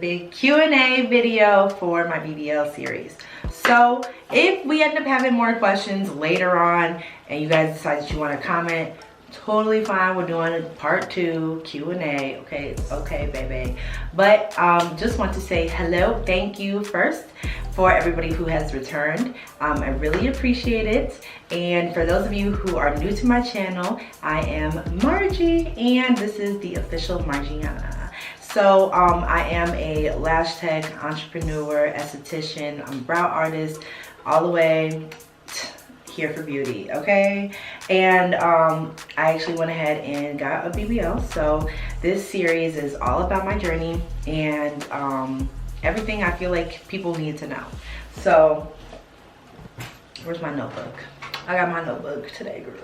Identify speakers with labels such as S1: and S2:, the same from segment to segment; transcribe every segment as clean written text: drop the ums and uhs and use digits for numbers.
S1: big Q&A video for my BBL series. So if we end up having more questions later on and you guys decide that you want to comment, totally fine. We're doing a part 2 Q&A. Okay, it's okay, baby. But just want to say hello, thank you first for everybody who has returned. I really appreciate it. And for those of you who are new to my channel, I am Margie, and this is the official Margiana. So I am a lash tech, entrepreneur, esthetician, I'm a brow artist, all the way here for beauty, okay? And I actually went ahead and got a BBL. So this series is all about my journey and everything I feel like people need to know. So where's my notebook? I got my notebook today, girl.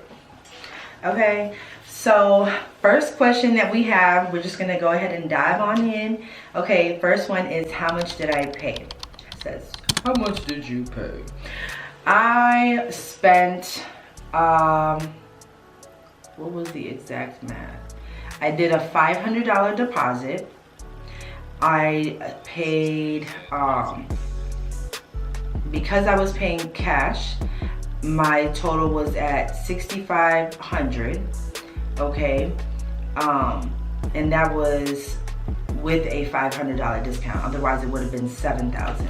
S1: Okay, so first question that we have, we're just gonna go ahead and dive on in. Okay, first one is, how much did I pay? It says, how much did you pay? I spent, what was the exact math? I did a $500 deposit. I paid, because I was paying cash, my total was at $6,500, okay? And that was with a $500 discount. Otherwise, it would have been $7,000.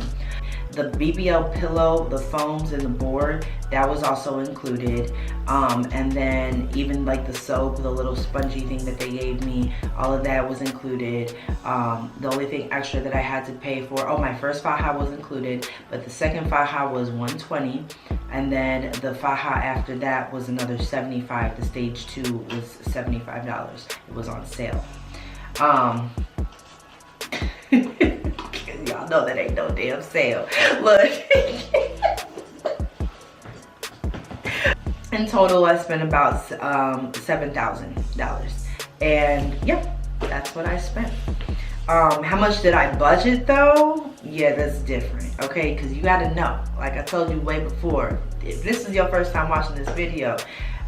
S1: The BBL pillow, the foams, and the board, that was also included. And then even like the soap, the little spongy thing that they gave me, all of that was included. The only thing extra that I had to pay for, oh, my first faja was included, but the second faja was $120, and then the faja after that was another $75. The stage 2 was $75. It was on sale. Y'all know that ain't no damn sale. Look. In total, I spent about $7,000. And yeah, that's what I spent. How much did I budget though? Yeah, that's different, okay? Because you gotta know, like I told you way before, if this is your first time watching this video,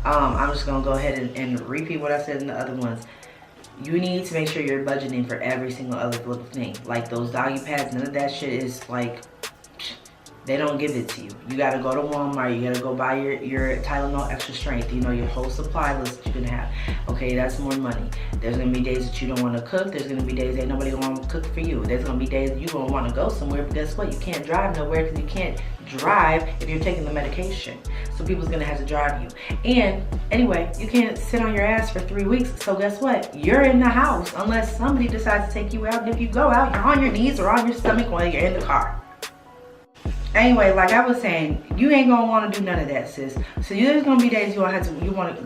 S1: I'm just gonna go ahead and repeat what I said in the other ones. You need to make sure you're budgeting for every single other little thing. Like those doggy pads, none of that shit is like, they don't give it to you. You gotta go to Walmart, you gotta go buy your Tylenol extra strength, you know, your whole supply list that you're gonna have. Okay, that's more money. There's gonna be days that you don't wanna cook. There's gonna be days that nobody gonna wanna cook for you. There's gonna be days that you gonna wanna go somewhere, but guess what? You can't drive nowhere because you can't drive if you're taking the medication. So people's gonna have to drive you. And anyway, you can't sit on your ass for 3 weeks. So guess what? You're in the house unless somebody decides to take you out. And if you go out, you're on your knees or on your stomach while you're in the car. Anyway, like I was saying, you ain't gonna want to do none of that, sis. So there's gonna be days you want to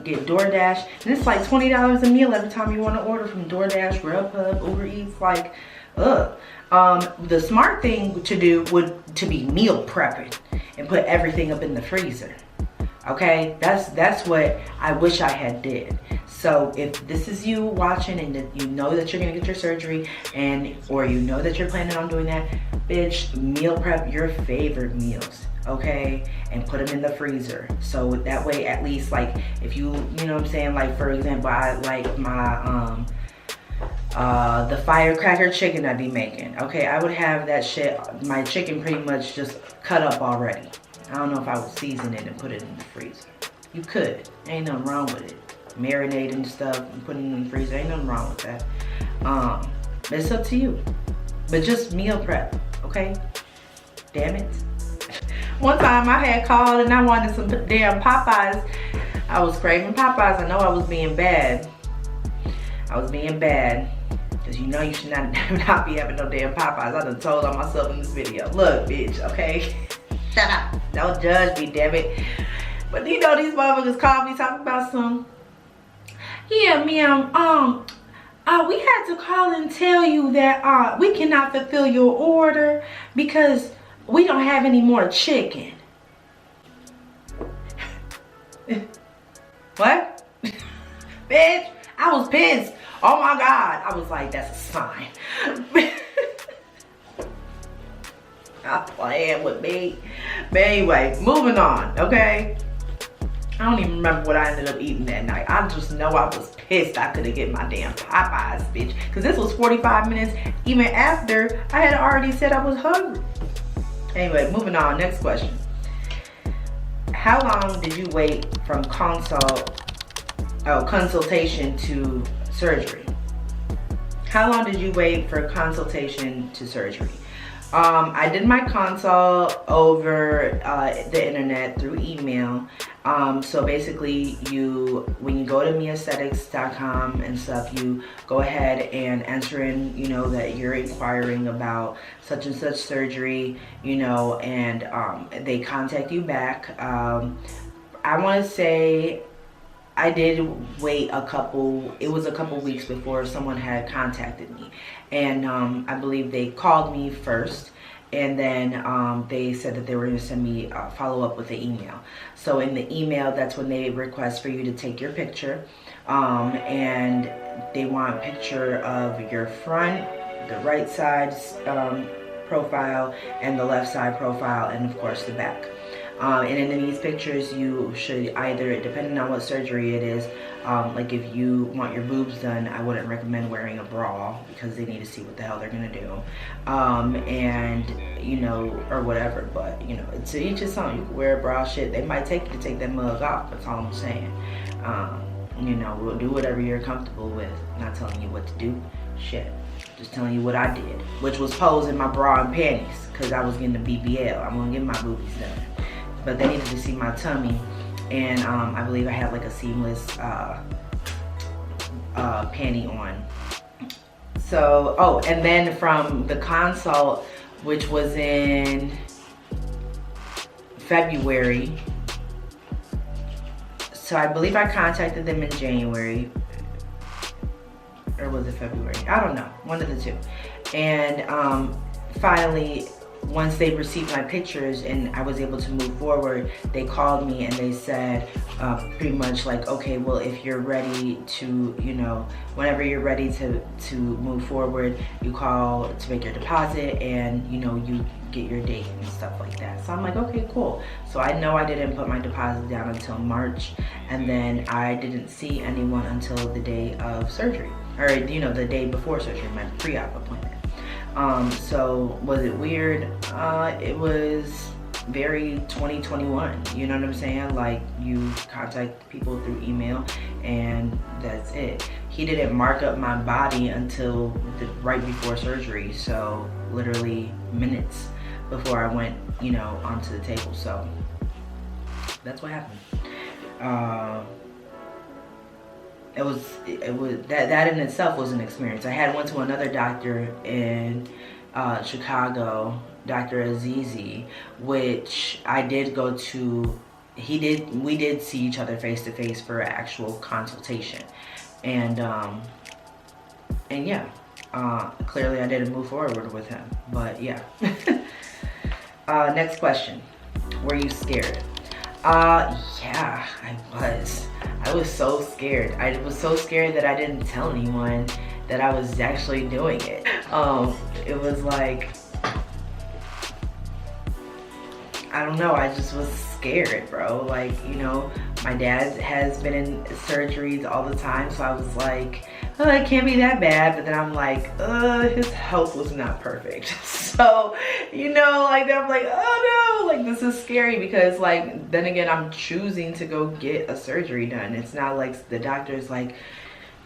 S1: get DoorDash, and it's like $20 a meal every time you want to order from DoorDash, Grubhub, Uber Eats. Like, ugh. The smart thing to do would to be meal prepping and put everything up in the freezer. Okay, that's what I wish I had did. So if this is you watching and you know that you're gonna get your surgery, or you know that you're planning on doing that, bitch, meal prep your favorite meals, okay, and put them in the freezer. So that way, at least, like, if you know what I'm saying, like for example, I like my the firecracker chicken I be making. Okay, I would have that shit, my chicken pretty much just cut up already. I don't know if I would season it and put it in the freezer. You could, ain't nothing wrong with it. Marinate and stuff and put it in the freezer, ain't nothing wrong with that. It's up to you. But just meal prep, okay? Damn it. One time I had called and I wanted some damn Popeyes. I was craving Popeyes. I know I was being bad. I was being bad. Because you know you should not be having no damn Popeyes. I done told on myself in this video. Look, bitch, okay? Shut up. Don't judge me, damn it. But you know these motherfuckers called me talking about some, yeah, ma'am, we had to call and tell you that we cannot fulfill your order because we don't have any more chicken. What? Bitch, I was pissed. Oh my God. I was like, that's a sign. Stop playing with me. But anyway, moving on, okay? I don't even remember what I ended up eating that night. I just know I was pissed I couldn't get my damn Popeyes, bitch. Because this was 45 minutes even after I had already said I was hungry. Anyway, moving on. Next question. How long did you wait from consultation to surgery? How long did you wait for consultation to surgery? I did my consult over the internet through email. So basically when you go to meaesthetics.com and stuff, you go ahead and enter in, you know, that you're inquiring about such and such surgery, you know, and they contact you back. I want to say I did wait it was a couple weeks before someone had contacted me. And I believe they called me first, and then they said that they were going to send me a follow-up with the email. So in the email, that's when they request for you to take your picture, and they want a picture of your front, the right side profile, and the left side profile, and of course the back. And in these pictures, you should either, depending on what surgery it is, like if you want your boobs done, I wouldn't recommend wearing a bra because they need to see what the hell they're gonna do, and you know, or whatever. But you know, it's each his own. You can wear a bra, shit. They might take you to take that mug off. That's all I'm saying. You know, we'll do whatever you're comfortable with. Not telling you what to do. Shit. Just telling you what I did, which was pose in my bra and panties because I was getting the BBL. I'm gonna get my boobies done. But they needed to see my tummy, and I believe I had like a seamless panty on. So, oh, and then from the consult, which was in February, so I believe I contacted them in January, or was it February? I don't know, one of the two. And finally, once they received my pictures and I was able to move forward, they called me and they said pretty much like, okay, well, if you're ready to, you know, whenever you're ready to move forward, you call to make your deposit, and you know, you get your date and stuff like that. So I'm like, okay, cool. So I know I didn't put my deposit down until March, and then I didn't see anyone until the day of surgery, or you know, the day before surgery, my pre-op appointment. So was it weird? It was very 2021, you know what I'm saying? Like, you contact people through email and that's it. He didn't mark up my body until right before surgery, so literally minutes before I went, you know, onto the table. So that's what happened. It was that in itself was an experience. I had went to another doctor in Chicago, Dr. Azizi, which I did go to. We did see each other face to face for an actual consultation, and yeah, clearly I didn't move forward with him. But yeah. Next question. Were you scared? Yeah, I was so scared. I was so scared that I didn't tell anyone that I was actually doing it. It was like, I don't know, I just was scared, bro. Like, you know, my dad has been in surgeries all the time, so I was like, oh, it can't be that bad. But then I'm like, his health was not perfect. So, you know, like, I'm like, oh no, like, this is scary, because like, then again, I'm choosing to go get a surgery done. It's not like the doctor's like,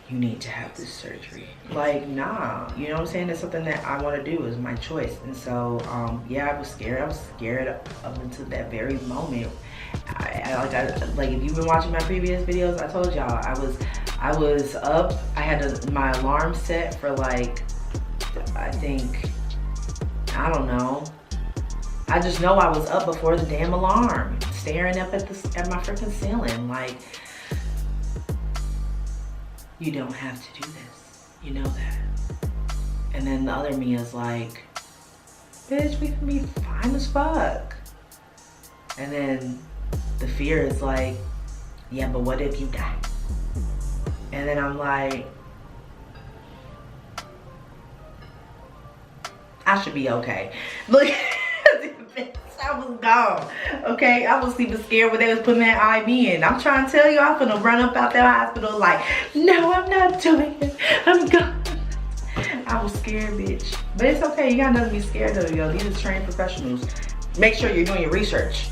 S1: you need to have this surgery. Like, nah, you know what I'm saying? It's something that I want to do, is my choice. And so, yeah, I was scared up until that very moment. Like if you've been watching my previous videos, I told y'all I was up. I had my alarm set for like, I think, I don't know. I just know I was up before the damn alarm, staring up at my freaking ceiling. Like, you don't have to do this. You know that. And then the other me is like, bitch, we can be fine as fuck. And then the fear is like, yeah, but what if you die? And then I'm like, I should be okay. Look, I was gone. Okay, I was even scared when they was putting that IV in. I'm trying to tell you, I'm gonna run up out that hospital like, no, I'm not doing it. I'm gone. I was scared, bitch. But it's okay. You got nothing to be scared of, yo. These are trained professionals. Make sure you're doing your research.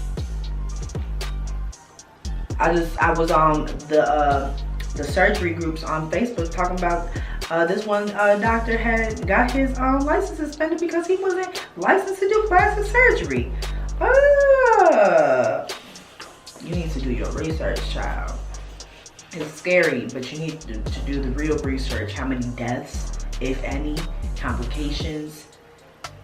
S1: I was on the surgery groups on Facebook talking about this one doctor had got his license suspended because he wasn't licensed to do plastic surgery. You need to do your research, child. It's scary, but you need to do the real research. How many deaths, if any, complications?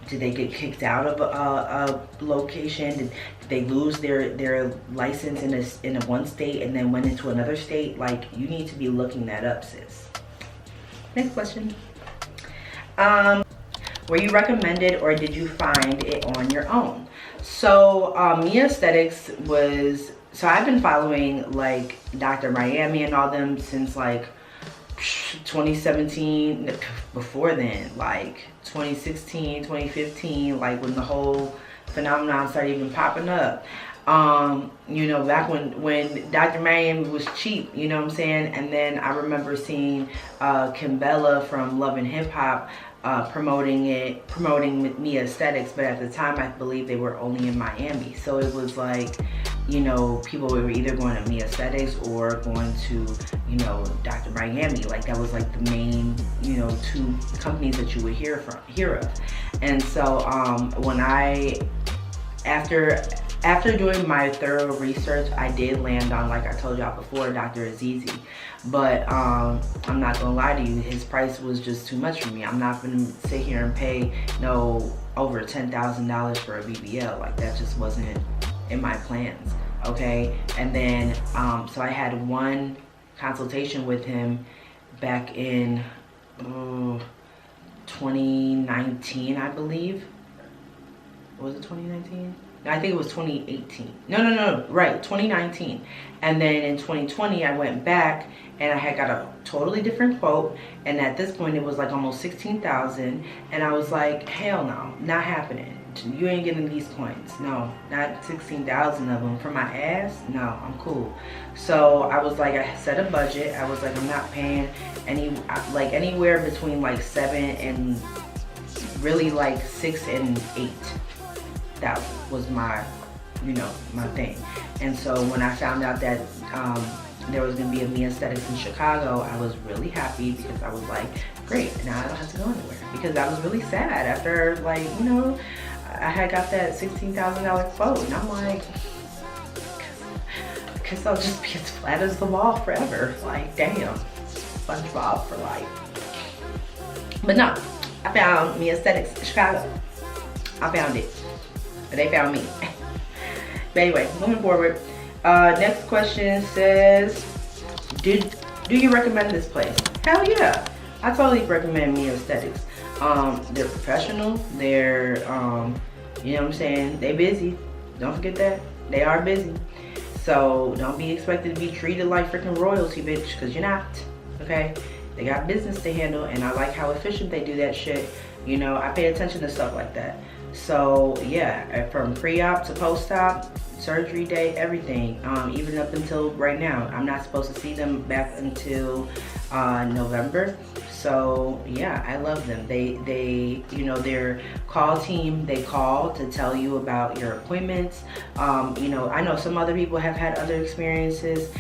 S1: Did they get kicked out of a location? Did they lose their license in a one state and then went into another state? Like, you need to be looking that up, sis. Next question. Were you recommended or did you find it on your own? So Me Aesthetics was, so I've been following like Dr. Miami and all them since like 2017, before then, like 2016, 2015, like when the whole phenomenon started even popping up. You know, back when Dr. Miami was cheap, you know what I'm saying? And then I remember seeing Kimbella from Love and Hip Hop promoting Me Aesthetics, but at the time I believe they were only in Miami. So it was like, you know, people were either going to Me Aesthetics or going to, you know, Dr. Miami. Like that was like the main, you know, two companies that you would hear of. And so when after doing my thorough research, I did land on, like I told y'all before, Dr. Azizi. But I'm not gonna lie to you, his price was just too much for me. I'm not gonna sit here and pay over $10,000 for a BBL. Like that just wasn't in my plans, okay? And then, so I had one consultation with him back in 2019, I believe. Was it 2019? I think it was 2018. No, right, 2019. And then in 2020, I went back and I had got a totally different quote. And at this point, it was like almost 16,000. And I was like, hell no, not happening. You ain't getting these coins. No, not 16,000 of them for my ass. No, I'm cool. So I was like, I set a budget. I was like, I'm not paying anywhere between like 7 and really like 6 and 8,000 was my, you know, my thing. And so when I found out that there was gonna be a Me Aesthetics in Chicago, I was really happy because I was like, great, now I don't have to go anywhere. Because I was really sad after, like, you know, I had got that $16,000 quote, and I'm like, I guess I'll just be as flat as the wall forever. Like, damn, SpongeBob for life. But no, I found Me Aesthetics in Chicago. I found it. They found me. But anyway, moving forward. Next question says, do you recommend this place? Hell yeah. I totally recommend Me Aesthetics. They're professional. They're, you know what I'm saying? They busy. Don't forget that. They are busy. So don't be expected to be treated like freaking royalty, bitch, because you're not. Okay? They got business to handle, and I like how efficient they do that shit. You know, I pay attention to stuff like that. So yeah, from pre-op to post-op, surgery day, everything, even up until right now. I'm not supposed to see them back until November. So yeah, I love them. They you know, their call team, they call to tell you about your appointments. You know, I know some other people have had other experiences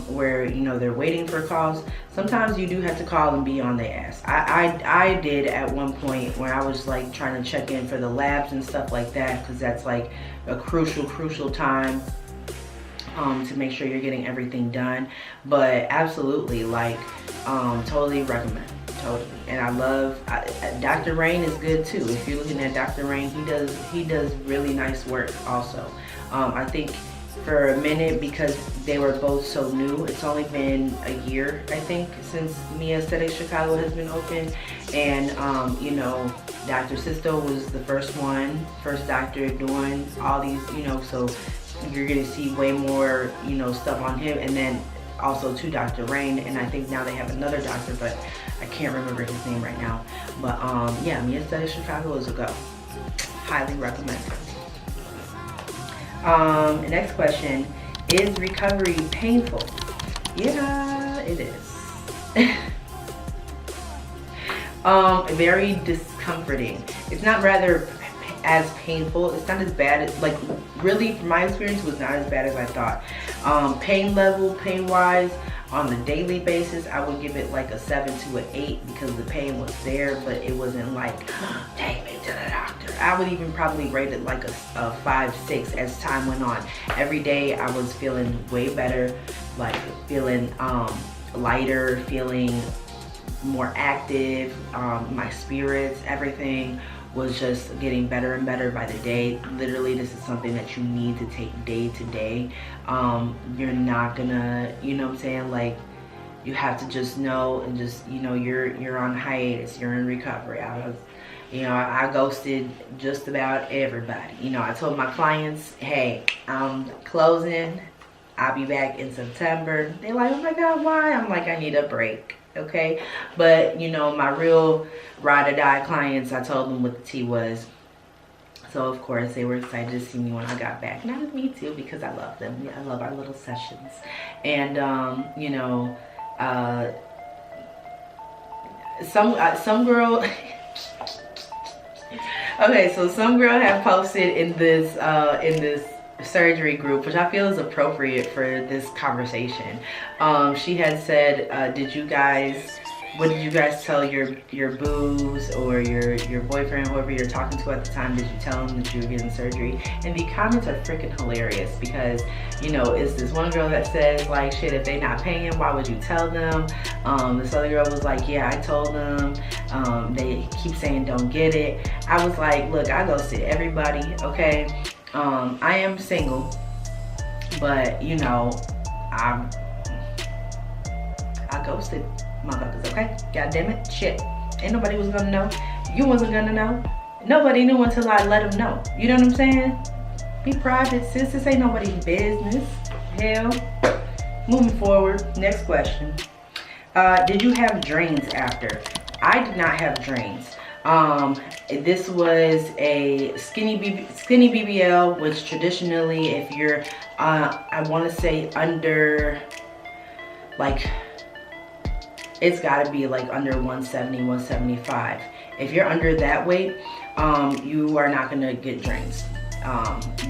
S1: where, you know, they're waiting for calls. Sometimes you do have to call and be on their ass. I did at one point where I was like trying to check in for the labs and stuff like that, because that's like a crucial time to make sure you're getting everything done. But absolutely, like, totally recommend, totally. And I love Dr. Rain is good too. If you're looking at Dr. Rain, he does really nice work also. I think for a minute, because they were both so new, it's only been a year, I think, since Me Aesthetics Chicago has been open. And you know, Dr. Sisto was the first doctor doing all these, you know, so you're gonna see way more, you know, stuff on him. And then also to Dr. Rain, and I think now they have another doctor, but I can't remember his name right now. But yeah, Me Aesthetics Chicago is a go. Highly recommend. Next question, is recovery painful? Yeah, it is. Very discomforting. It's not rather as painful. It's not as bad. Like, really, from my experience, it was not as bad as I thought. Pain level, pain wise, on the daily basis, I would give it like a 7 to an 8 because the pain was there, but it wasn't like, take me to the doctor. I would even probably rate it like a 5, 6 as time went on. Every day I was feeling way better, like feeling lighter, feeling more active, my spirits, everything was just getting better and better by the day. Literally, this is something that you need to take day to day. You're not gonna, you know what I'm saying, like, you have to just know and just, you know, you're on hiatus, you're in recovery. I ghosted just about everybody. You know, I told my clients, hey, I'm closing, I'll be back in September. They're like, oh my God, why? I'm like, I need a break. Okay, but you know, my real ride or die clients, I told them what the tea was. So of course they were excited to see me when I got back. Not me too, because I love them. Yeah, I love our little sessions. And you know, some girl okay, so some girl had posted in this surgery group, which I feel is appropriate for this conversation. She had said, what did you guys tell your boos or your boyfriend, whoever you're talking to at the time? Did you tell them that you were getting surgery? And the comments are freaking hilarious because, you know, it's this one girl that says like, shit, if they not paying, why would you tell them? This other girl was like, yeah, I told them. They keep saying don't get it. I was like, look, I ghosted everybody, okay? I am single, but you know, I ghosted motherfuckers, okay? God damn it, shit. Ain't nobody was gonna know. You wasn't gonna know. Nobody knew until I let them know. You know what I'm saying? Be private, sis. This ain't nobody's business. Hell. Moving forward, next question. Did you have drains after? I did not have drains. This was a skinny BBL, which traditionally, if you're, I want to say under, like, it's got to be like under 170, 175. If you're under that weight, you are not going to get drains.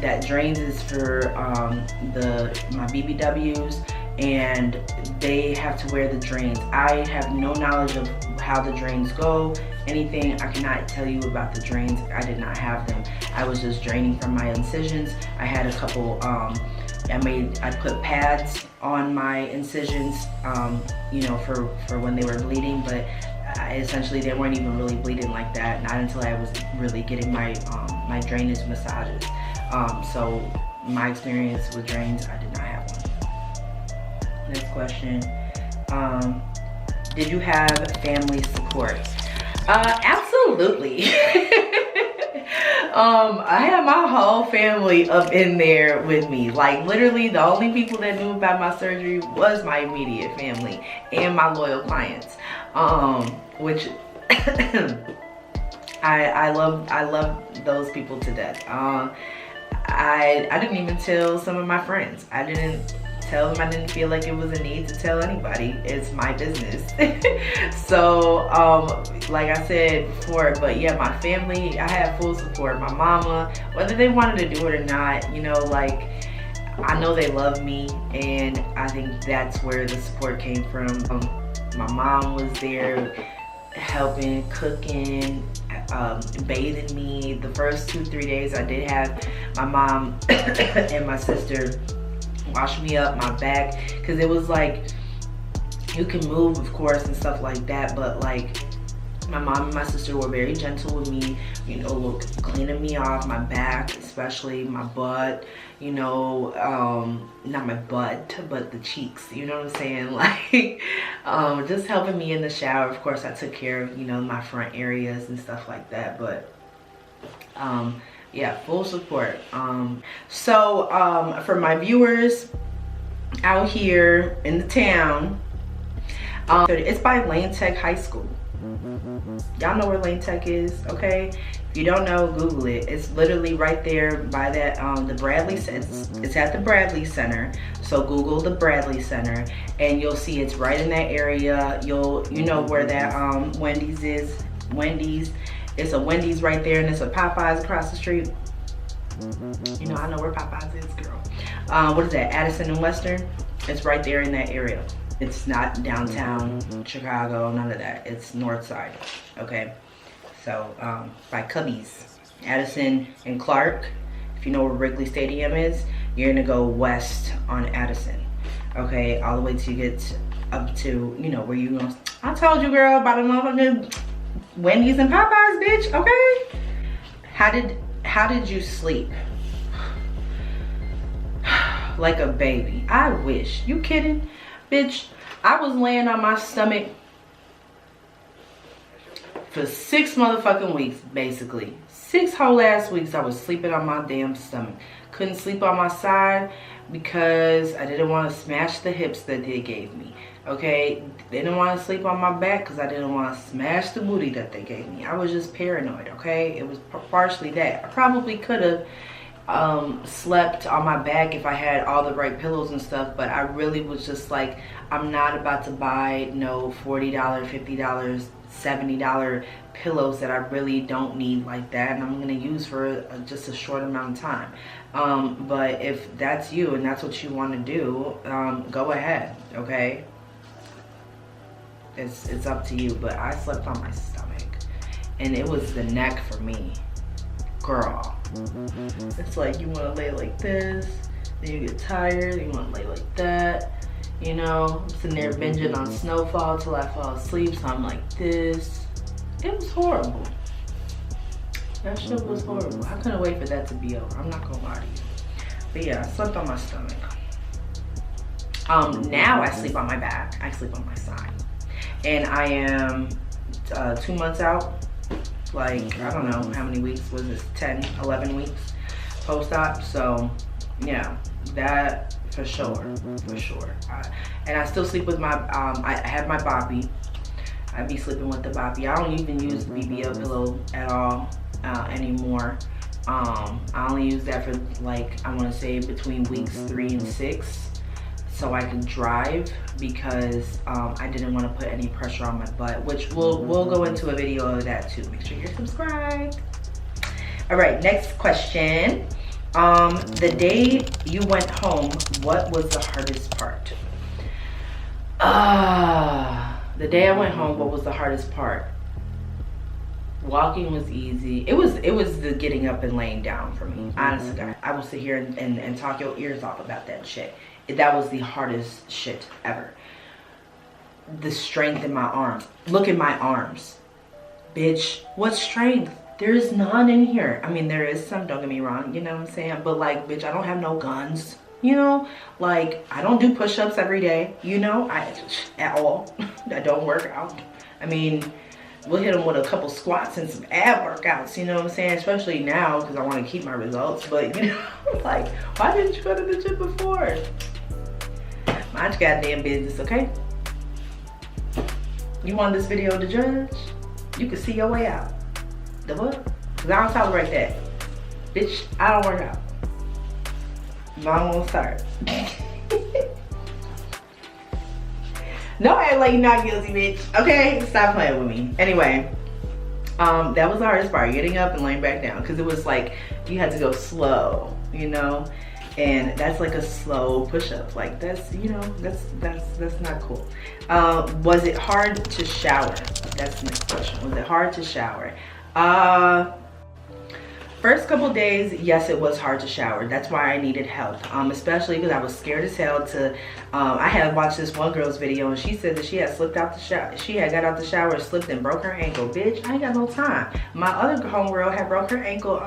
S1: That drains is for my BBWs, and they have to wear the drains. I have no knowledge of how the drains go, anything. I cannot tell you about the drains. I did not have them. I was just draining from my incisions. I had a couple, I put pads on my incisions, you know, for when they were bleeding, but essentially they weren't even really bleeding like that, not until I was really getting my my drainage massages. So my experience with drains, I did not have one. Next question. Did you have family support? Absolutely. I had my whole family up in there with me. Like, literally the only people that knew about my surgery was my immediate family and my loyal clients, which I love those people to death. I didn't even tell some of my friends. I didn't tell them. I didn't feel like it was a need to tell anybody. It's my business. So like I said before, but yeah, my family, I had full support. My mama, whether they wanted to do it or not, you know, like, I know they love me, and I think that's where the support came from. My mom was there helping, cooking, bathing me. The first 2-3 days I did have my mom and my sister wash me up, my back, because it was like, you can move of course and stuff like that, but like, my mom and my sister were very gentle with me, you know, cleaning me off, my back, especially my butt, you know, not my butt, but the cheeks, you know what I'm saying, like, just helping me in the shower. Of course I took care of, you know, my front areas and stuff like that, but yeah, full support. So for my viewers out here in the town, it's by Lane Tech High School. Y'all know where Lane Tech is, okay? If you don't know, Google it. It's literally right there by that the Bradley. It's at the Bradley Center. So Google the Bradley Center, and you'll see it's right in that area. You know where that Wendy's is. Wendy's. It's a Wendy's right there, and it's a Popeyes across the street. You know, I know where Popeyes is, girl. What is that? Addison and Western. It's right there in that area. It's not downtown Chicago, none of that. It's north side, okay? So, by Cubby's. Addison and Clark. If you know where Wrigley Stadium is, you're gonna go west on Addison, okay? All the way till you get up to, you know, where you gonna... I told you, girl, about a motherfucking Wendy's and Popeyes, bitch, okay? How did you sleep? Like a baby. I wish. You kidding? Bitch, I was laying on my stomach for 6 motherfucking weeks, basically. 6 whole ass weeks I was sleeping on my damn stomach. Couldn't sleep on my side because I didn't want to smash the hips that they gave me. Okay? Didn't want to sleep on my back because I didn't want to smash the booty that they gave me. I was just paranoid, okay? It was partially that. I probably could have slept on my back if I had all the right pillows and stuff, but I really was just like, I'm not about to buy no $40, $50, $70 pillows that I really don't need like that, and I'm gonna use for just a short amount of time. But if that's you and that's what you want to do, go ahead, okay? It's up to you, but I slept on my stomach, and it was the neck for me, girl. It's like you want to lay like this, then you get tired, you want to lay like that, you know. I'm sitting there binging on Snowfall till I fall asleep, so I'm like this. It was horrible. That shit was horrible. I couldn't wait for that to be over. I'm not gonna lie to you. But yeah, I slept on my stomach. Now I sleep on my back. I sleep on my side, and I am 2 months out. Like, I don't know how many weeks was this, 10, 11 weeks post-op. So yeah, that for sure, for sure. And I still sleep with my, I have my boppy. I be sleeping with the boppy. I don't even use the BBL pillow at all anymore. I only use that for, like, I want to say between weeks 3 and 6. So I can drive, because I didn't want to put any pressure on my butt, which we'll go into a video of that too. Make sure you're subscribed. All right, next question. The day you went home, what was the hardest part? The day I went home, what was the hardest part? Walking was easy. It was the getting up and laying down for me. Honestly, God, I will sit here and talk your ears off about that shit. That was the hardest shit ever. The strength in my arms. Look at my arms. Bitch, what strength? There is none in here. I mean, there is some, don't get me wrong, you know what I'm saying? But like, bitch, I don't have no guns. You know, like, I don't do push-ups every day, you know, at all. I don't work out. I mean, we'll hit them with a couple squats and some ab workouts, you know what I'm saying? Especially now, because I want to keep my results. But, you know, like, why didn't you go to the gym before? Mind your goddamn business, okay? You want this video to judge? You can see your way out. The what? Because I don't tolerate that. Bitch, I don't work out. Mom won't start. No, act like you're not guilty, bitch. Okay? Stop playing with me. Anyway, that was the hardest part, getting up and laying back down, because it was like you had to go slow, you know? And that's like a slow push-up. Like, that's, you know, that's not cool. Was it hard to shower? That's the next question. Was it hard to shower? First couple days, yes, it was hard to shower. That's why I needed help, especially because I was scared as hell to, I had watched this one girl's video, and she said that she had slipped out the shower. She had got out the shower, slipped, and broke her ankle. Bitch, I ain't got no time. My other homegirl had broke her ankle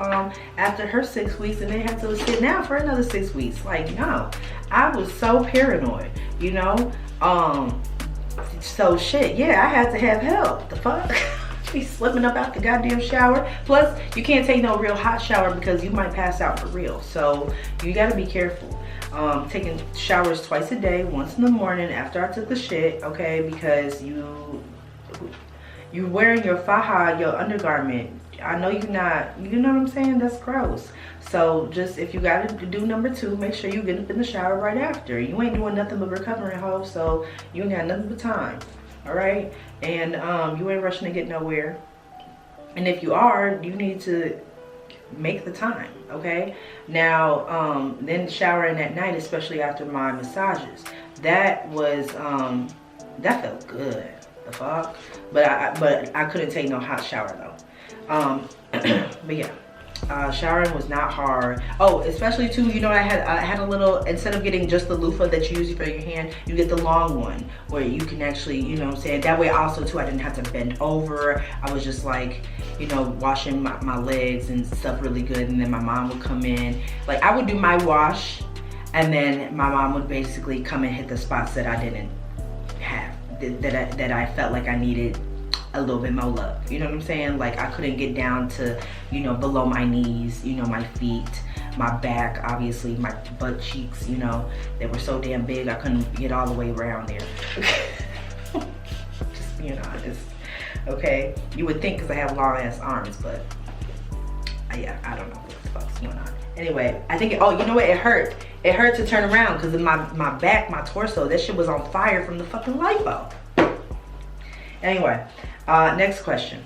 S1: after her 6 weeks, and then had to sit down for another 6 weeks. Like, no, I was so paranoid, you know? So shit, yeah, I had to have help. The fuck? Be slipping up out the goddamn shower. Plus, you can't take no real hot shower because you might pass out for real. So you gotta be careful. Taking showers twice a day, once in the morning after I took the shit, okay? Because you're wearing your faja, your undergarment, I know you're not, you know what I'm saying? That's gross. So just, if you gotta do number 2, make sure you get up in the shower right after. You ain't doing nothing but recovering, ho, so you ain't got nothing but time, all right? And you ain't rushing to get nowhere. And if you are, you need to make the time, okay? Now, then showering at night, especially after my massages, that was, that felt good, the fuck? But I couldn't take no hot shower though. But yeah. Showering was not hard. Oh, especially too, you know, I had a little, instead of getting just the loofah that you use for your hand, you get the long one where you can actually, you know what I'm saying, that way also too I didn't have to bend over. I was just like, you know, washing my legs and stuff really good, and then my mom would come in. Like, I would do my wash, and then my mom would basically come and hit the spots that I didn't have, that I felt like I needed a little bit more love. You know what I'm saying? Like, I couldn't get down to, you know, below my knees, you know, my feet, my back, obviously, my butt cheeks, you know, they were so damn big I couldn't get all the way around there. Just being honest, okay? You would think because I have long ass arms, but yeah, I don't know what the fuck's going on. Anyway, I think, oh, you know what, it hurt. It hurt to turn around because my back, my torso, that shit was on fire from the fucking lipo. Anyway, next question.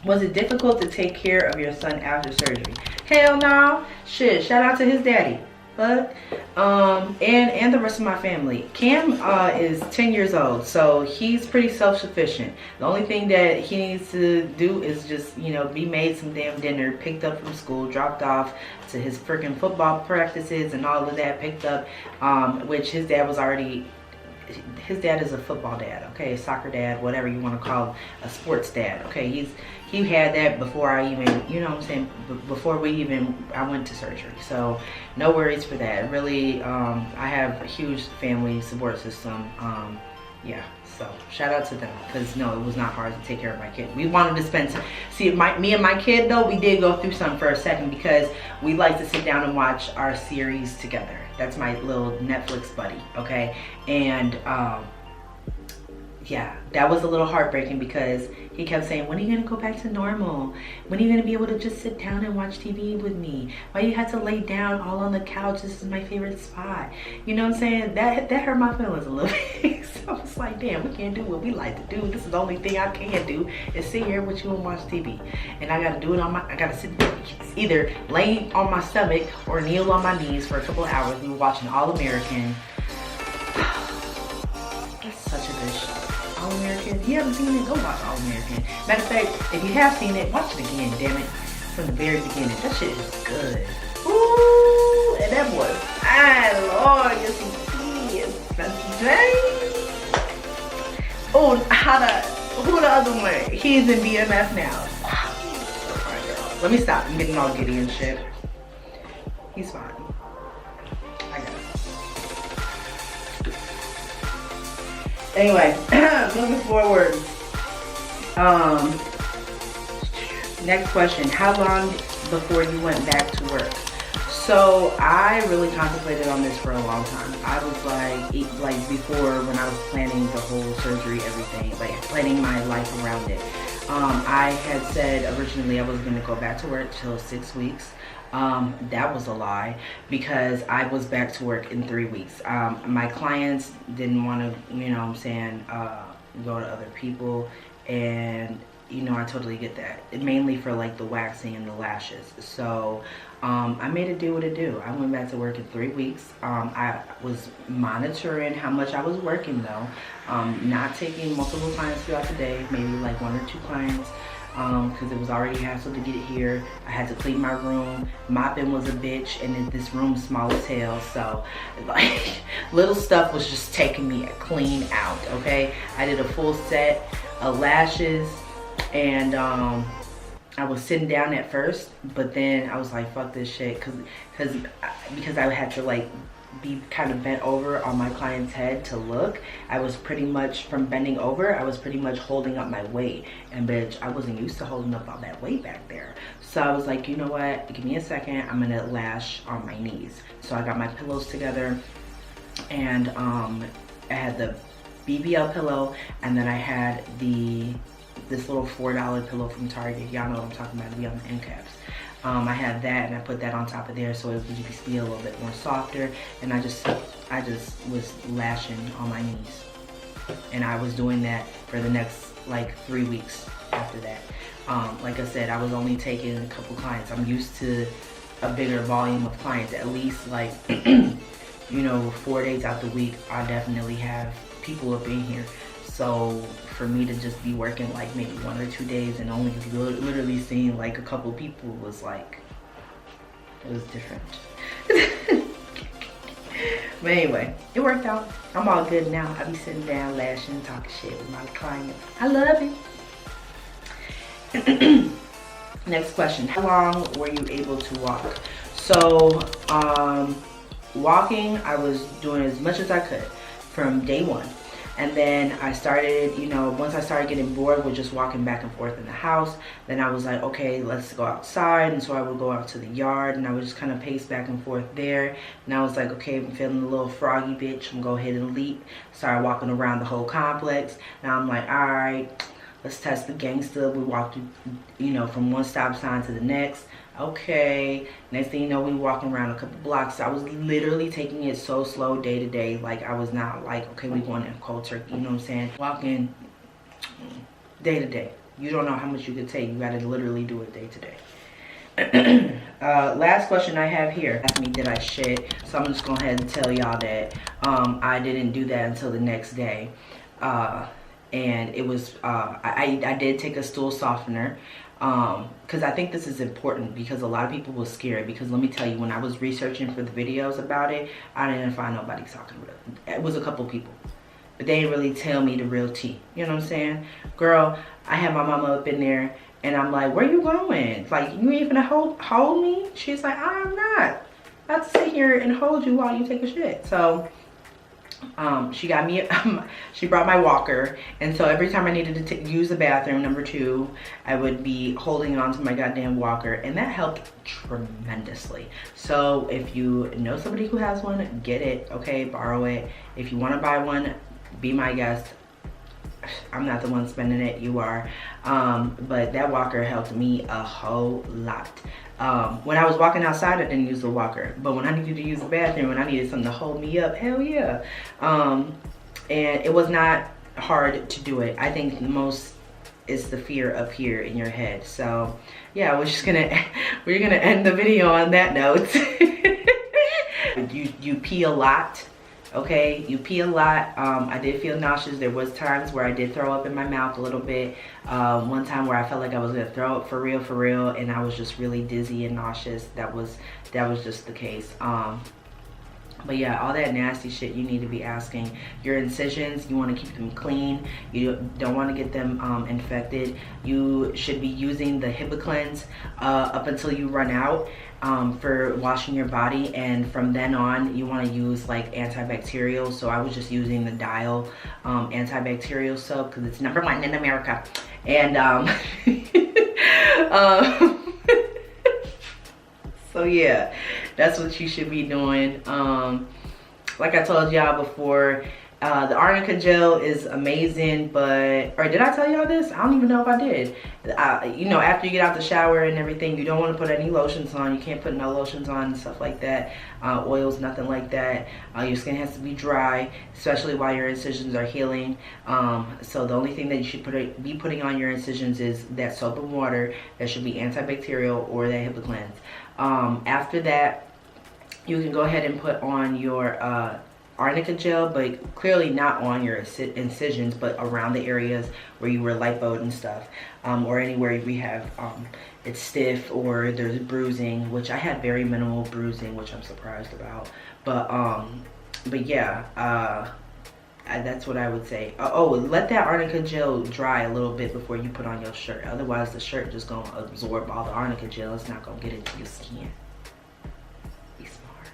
S1: Was it difficult to take care of your son after surgery? Hell no. Shit, shout out to his daddy. But, and the rest of my family. Cam is 10 years old, so he's pretty self-sufficient. The only thing that he needs to do is just, you know, be made some damn dinner, picked up from school, dropped off to his freaking football practices and all of that, picked up, which his dad was already, his dad is a football dad, okay, soccer dad, whatever you want to call him, a sports dad, okay. He had that before I even, you know what I'm saying, before I went to surgery. So no worries for that. Really, I have a huge family support system. Yeah, so shout out to them, because no, it was not hard to take care of my kid. We wanted to spend time. See, me and my kid though, we did go through something for a second, because we like to sit down and watch our series together. That's my little Netflix buddy, okay? And yeah, that was a little heartbreaking, because he kept saying, when are you gonna go back to normal? When are you gonna be able to just sit down and watch TV with me? Why you had to lay down all on the couch? This is my favorite spot. You know what I'm saying? That hurt my feelings a little bit. So I was like, damn, we can't do what we like to do. This is the only thing I can do, is sit here with you and watch TV. And I gotta do it I gotta sit either lay on my stomach or kneel on my knees for a couple of hours. We were watching All American. That's such a good show. All American. If you haven't seen it, go watch All American. Matter of fact, if you have seen it, watch it again, damn it. From the very beginning. That shit is good. Ooh, and that boy, Lord, yes he is. Oh, who the other one? He's in BMF now. Let me stop. I'm getting all giddy and shit. He's fine. I got it. Anyway, moving forward. Next question. How long before you went back to work? So I really contemplated on this for a long time. I was like before, when I was planning the whole surgery, everything, like planning my life around it. I had said originally I was gonna go back to work till 6 weeks. That was a lie, because I was back to work in 3 weeks. My clients didn't want to, you know what I'm saying, go to other people, and you know, I totally get that. Mainly for like the waxing and the lashes. So I made it do what it do. I went back to work in 3 weeks. I was monitoring how much I was working though. Not taking multiple clients throughout the day, maybe like 1 or 2 clients. Because it was already hassle to get it here. I had to clean my room. Mopping was a bitch, and then this room's small as hell, so like little stuff was just taking me clean out, okay? I did a full set of lashes, and I was sitting down at first, but then I was like, fuck this shit, because I had to like be kind of bent over on my client's head to look. I was pretty much, from bending over, I was pretty much holding up my weight, and bitch, I wasn't used to holding up all that weight back there. So I was like, you know what, give me a second, I'm gonna lash on my knees. So I got my pillows together, and I had the BBL pillow, and then I had the this little $4 pillow from Target. Y'all know what I'm talking about. It'll be on the end caps. I have that, and I put that on top of there so it would just be a little bit more softer. And I just was lashing on my knees, and I was doing that for the next like 3 weeks after that. Like I said, I was only taking a couple clients. I'm used to a bigger volume of clients, at least like you know, 4 days out the week. I definitely have people up in here. So for me to just be working like maybe 1 or 2 days and only literally seeing like a couple people was like, it was different. But anyway, it worked out. I'm all good now. I be sitting down, lashing, talking shit with my clients. I love it. Next question. How long were you able to walk? So, walking, I was doing as much as I could from day one. And then I started, you know, once I started getting bored with just walking back and forth in the house, then I was like, okay, let's go outside. And so I would go out to the yard, and I would just kind of pace back and forth there. And I was like, okay, I'm feeling a little froggy, bitch. I'm going to go ahead and leap. Started walking around the whole complex. Now I'm like, all right, let's test the gangster. We walked, you know, from one stop sign to the next. Okay, next thing you know, we walking around a couple blocks. I was literally taking it so slow day to day. Like, I was not like, okay, we going in cold turkey, you know what I'm saying? Walking day to day. You don't know how much you could take. You gotta literally do it day to day. Last question I have here. Ask me, did I shit? So I'm just going to go ahead and tell y'all that I didn't do that until the next day. And it was, I did take a stool softener. Because I think this is important, because a lot of people were scared. Because let me tell you, when I was researching for the videos about it, I didn't find nobody talking about it. It was a couple people, but they didn't really tell me the real tea. You know what I'm saying? Girl, I had my mama up in there, and I'm like, where you going? Like, you ain't gonna hold me? She's like, I'm not. I have to sit here and hold you while you take a shit. So she got me, she brought my walker, and so every time I needed to use the bathroom, number 2, I would be holding on to my goddamn walker, and that helped tremendously. So if you know somebody who has one, get it, okay, borrow it. If you want to buy one, be my guest. I'm not the one spending it, you are. But that walker helped me a whole lot. When I was walking outside, I didn't use the walker, but when I needed to use the bathroom, when I needed something to hold me up, hell yeah. And it was not hard to do it. I think most is the fear up here in your head. So yeah, we're gonna end the video on that note. You pee a lot. Okay, you pee a lot. I did feel nauseous. There was times where I did throw up in my mouth a little bit. One time where I felt like I was gonna throw up for real, and I was just really dizzy and nauseous. That was just the case. But yeah, all that nasty shit, you need to be asking. Your incisions, you want to keep them clean. You don't want to get them infected. You should be using the HIPAA cleanse up until you run out for washing your body, and from then on you want to use like antibacterial. So I was just using the Dial antibacterial soap because it's #1 in America. And so yeah, that's what you should be doing. Like I told y'all before, the arnica gel is amazing, but, or did I tell y'all this? I don't even know if I did. You know, after you get out the shower and everything, you don't want to put any lotions on. You can't put no lotions on and stuff like that. Oils, nothing like that. Your skin has to be dry, especially while your incisions are healing. So the only thing that you should be putting on your incisions is that soap and water. That should be antibacterial or that HIPAA cleanse. After that, you can go ahead and put on your arnica gel, but clearly not on your incisions, but around the areas where you were lipoed and stuff, or anywhere we have it's stiff or there's bruising, which I had very minimal bruising, which I'm surprised about. But yeah, that's what I would say. Oh, let that arnica gel dry a little bit before you put on your shirt. Otherwise, the shirt just gonna absorb all the arnica gel. It's not gonna get into your skin. Be smart.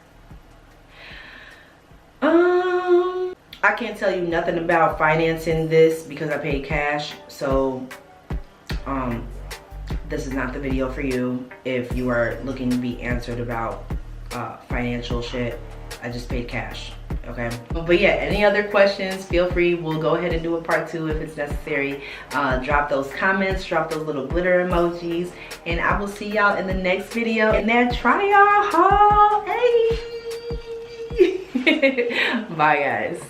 S1: I can't tell you nothing about financing this because I paid cash. So, this is not the video for you if you are looking to be answered about financial shit. I just paid cash. okay? But yeah, any other questions, feel free. We'll go ahead and do a part 2 if it's necessary. Drop those comments, drop those little glitter emojis, and I will see y'all in the next video in that try-on haul. Hey! Bye, guys.